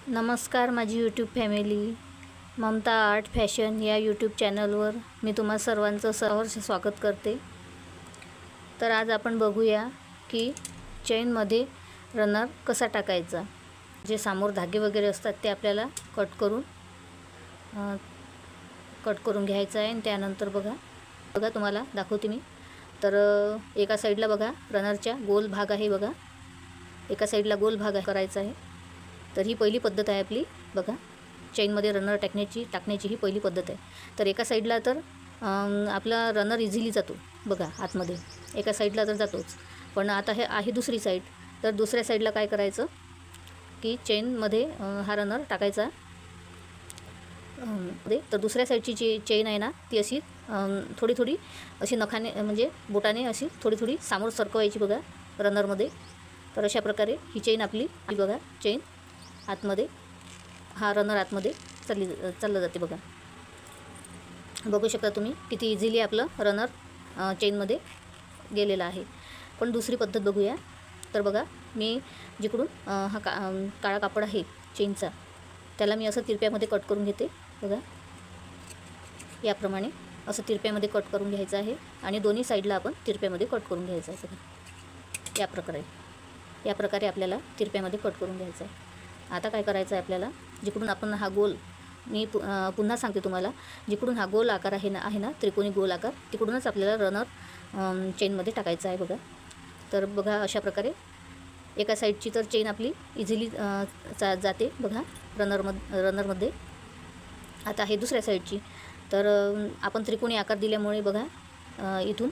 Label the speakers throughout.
Speaker 1: नमस्कार माझी YouTube family. Mamta art fashion या यूट्यूब चॅनलवर मी तुम्हा सर्वांचं सहर्ष स्वागत करते. तर आज आपण बघूया की चेनमध्ये रनर कसा टाकायचा. जे समोर धागे वगैरे असतात ते आपल्याला कट करून घ्यायचं आहे. आणि त्यानंतर बघा तुम्हाला दाखवते मी. तर एका साईडला बघा रनरच्या गोल भाग आहे. बघा एका साईडला गोल भाग करायचा आहे. तर ही पहिली पद्धत आहे आपली. बघा चेनमध्ये रनर टाकण्याची ही पहिली पद्धत आहे. तर एका साईडला तर आपला रनर इझिली जातो. बघा आतमध्ये एका साईडला तर जातोच. पण आता हे आहे दुसरी साईड. तर दुसऱ्या साईडला काय करायचं की चेनमध्ये हा रनर टाकायचा. तर दुसऱ्या साईडची जी चेन आहे ना ती अशी थोडी अशी नखाने म्हणजे बोटाने अशी थोडी समोर सरकवायची बघा रनरमध्ये. तर अशा प्रकारे ही चेन आपली बघा चेन आतमध्ये हा रनर आतमध्ये चाललं जाते. बघा बघू शकता तुम्ही किती इझिली आपलं रनर चेनमध्ये गेलेला आहे. पण दुसरी पद्धत बघूया. तर बघा मी जिकडून हा काळा कापड आहे चेनचा त्याला मी असं तिरप्यामध्ये कट करून घेते. बघा याप्रमाणे असं तिरप्यामध्ये कट करून घ्यायचं आहे. आणि दोन्ही साईडला आपण तिरप्यामध्ये कट करून घ्यायचं आहे. बघा या प्रकारे आपल्याला तिरप्यामध्ये कट करून घ्यायचं आहे. आता काय करायचं आहे आपल्याला, जिकडून आपण हा गोल मी पुन्हा सांगते तुम्हाला, जिकडून हा गोल आकार आहे ना त्रिकोणी गोल आकार तिकडूनच आपल्याला रनर चेनमध्ये टाकायचा आहे. बघा तर बघा अशा प्रकारे एका साईडची तर चेन आपली इझिली जाते बघा रनरमध्ये. आता आहे दुसऱ्या साईडची. तर आपण त्रिकोणी आकार दिल्यामुळे बघा इथून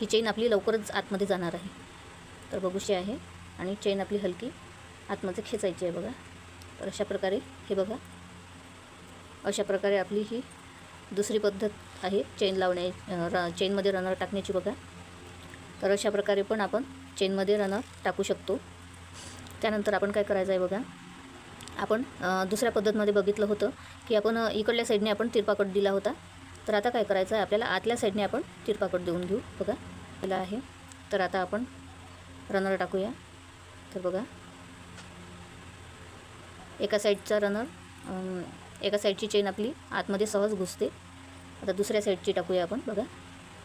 Speaker 1: ही चेन आपली लवकरच आतमध्ये जाणार आहे. तर बघूशी आहे आणि चेन आपली हलकी आतमध्ये खेचायची आहे. बघा तर अशा प्रकारे हे बघा अशा प्रकारे आपली ही दुसरी पद्धत आहे चेनमध्ये रनर टाकण्याची. बघा तर अशा प्रकारे पण आपण चेनमध्ये रनर टाकू शकतो. त्यानंतर आपण काय करायचं आहे बघा, आपण दुसऱ्या पद्धतीमध्ये बघितलं होतं की आपण इकडल्या साईडने आपण तिरपा कट दिला होता. तर आता काय करायचं आहे आपल्याला आतल्या साईडने आपण तिरपा कट देऊन घेऊ. बघा याला आहे. तर आता आपण रनर टाकूया. तर बघा एका साईडचा रनर एका साईडची चेन आपली आतमध्ये सहज घुसते. आता दुसऱ्या साईडची टाकूया आपण. बघा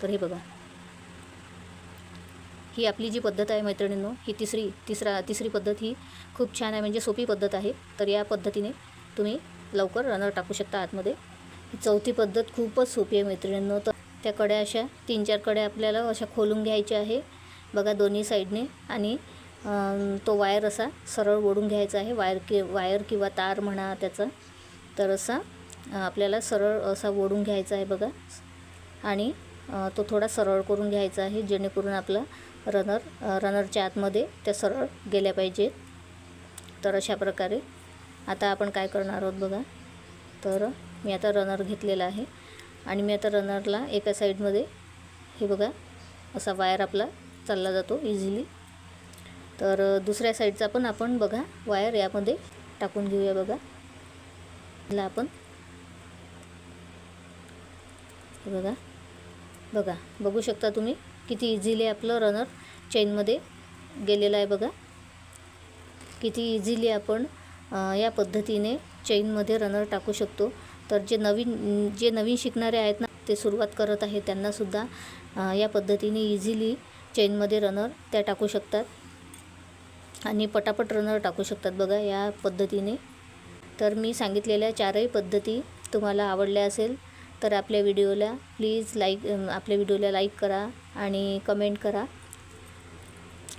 Speaker 1: तर हे बघा ही आपली जी पद्धत आहे मैत्रिणींनो, ही तिसरी पद्धत ही खूप छान आहे, म्हणजे सोपी पद्धत आहे. तर या पद्धतीने तुम्ही लवकर रनर टाकू शकता आतमध्ये. चौथी पद्धत खूपच सोपी आहे मैत्रिणींनो. तर त्या कड्या अशा 3-4 कड्या आपल्याला अशा खोलून घ्यायच्या आहे बघा दोन्ही साईडने. आणि तो वायर असा सरळ ओढून घ्यायचा आहे. वायर किंवा तार म्हणा त्याचा. तर असा आपल्याला सरळ असा ओढून घ्यायचा आहे बघा. आणि तो थोडा सरळ करून घ्यायचा आहे जेणेकरून आपला रनरच्या आतमध्ये त्या सरळ गेल्या पाहिजेत. तर अशा प्रकारे आता आपण काय करणार आहोत बघा. तर मी आता रनर घेतलेला आहे आणि मी आता रनरला एका साईडमध्ये हे बघा असा वायर आपला चालला जातो इझिली. तर दुसऱ्या साईडचा पण आपण बघा वायर यामध्ये टाकून घेऊया. बघा ला आपण हे बघा बघू शकता तुम्ही किती इझिली आपलं रनर चेनमध्ये गेलेलं आहे. बघा किती इझिली आपण या पद्धतीने चेनमध्ये रनर टाकू शकतो. तर जे नवीन शिकणारे आहेत ना, ते सुरुवात करत आहेत त्यांनासुद्धा या पद्धतीने इझिली चेनमध्ये रनर त्या टाकू शकतात आणि पटापट रनर टाकू शकतात बघा या पद्धतीने. तर मी सांगितलेल्या 4ही पद्धती तुम्हाला आवडल्या असेल तर आपल्या व्हिडिओला प्लीज लाईक करा आणि कमेंट करा.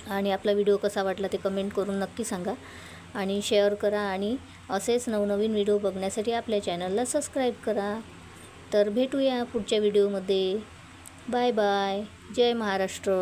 Speaker 1: आणि आपला व्हिडिओ कसा वाटला ते कमेंट करून नक्की सांगा आणि शेअर करा. आणि असेच नवनवीन व्हिडिओ बघण्यासाठी आपल्या चॅनलला सबस्क्राईब करा. तर भेटूया पुढच्या व्हिडिओमध्ये. Bye bye. जय महाराष्ट्र.